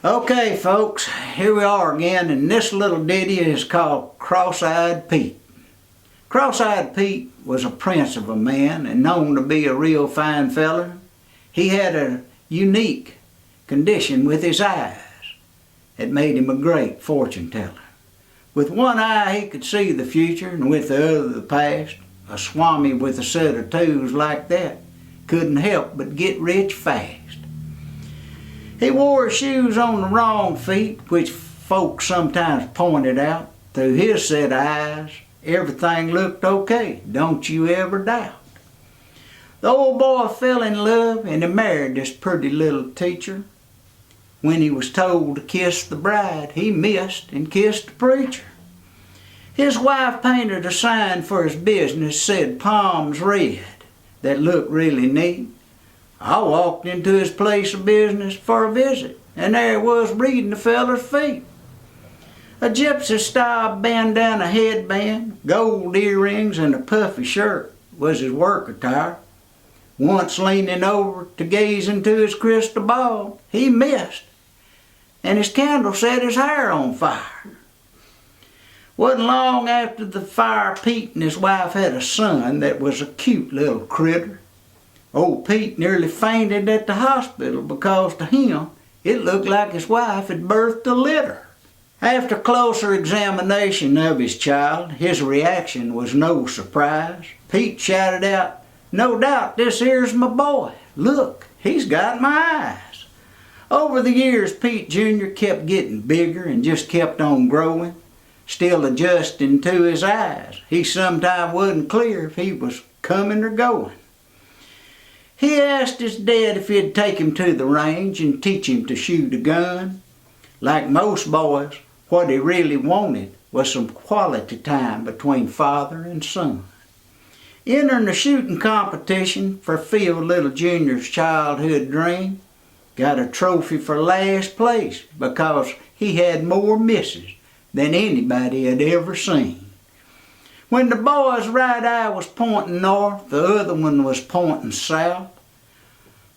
Okay, folks, here we are again, and this little ditty is called Cross-Eyed Pete. Cross-Eyed Pete was a prince of a man and known to be a real fine feller. He had a unique condition with his eyes that made him a great fortune teller. With one eye he could see the future, and with the other the past. A swami with a set of tools like that couldn't help but get rich fast. He wore his shoes on the wrong feet, which folks sometimes pointed out. Through his set of eyes, everything looked okay, don't you ever doubt. The old boy fell in love and he married this pretty little teacher. When he was told to kiss the bride, he missed and kissed the preacher. His wife painted a sign for his business, said palms red, that looked really neat. I walked into his place of business for a visit, and there he was reading the feller's feet. A gypsy-style bandana headband, gold earrings, and a puffy shirt was his work attire. Once leaning over to gaze into his crystal ball, he missed, and his candle set his hair on fire. Wasn't long after the fire, Pete and his wife had a son that was a cute little critter. Old Pete nearly fainted at the hospital because to him it looked like his wife had birthed a litter. After closer examination of his child, his reaction was no surprise. Pete shouted out, "No doubt this here's my boy. Look, he's got my eyes." Over the years, Pete Jr. kept getting bigger and just kept on growing, still adjusting to his eyes. He sometimes wasn't clear if he was coming or going. He asked his dad if he'd take him to the range and teach him to shoot a gun. Like most boys, what he really wanted was some quality time between father and son. Entering the shooting competition fulfilled little Junior's childhood dream. Got a trophy for last place because he had more misses than anybody had ever seen. When the boy's right eye was pointing north, the other one was pointing south.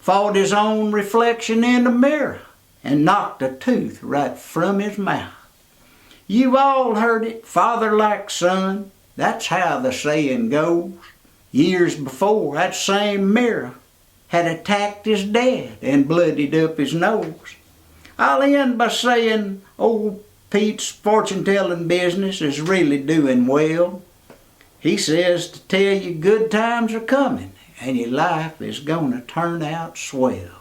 Fought his own reflection in the mirror and knocked a tooth right from his mouth. You've all heard it, father like son, that's how the saying goes. Years before, that same mirror had attacked his dad and bloodied up his nose. I'll end by saying old Pete's fortune-telling business is really doing well. He says to tell you good times are coming and your life is gonna turn out swell.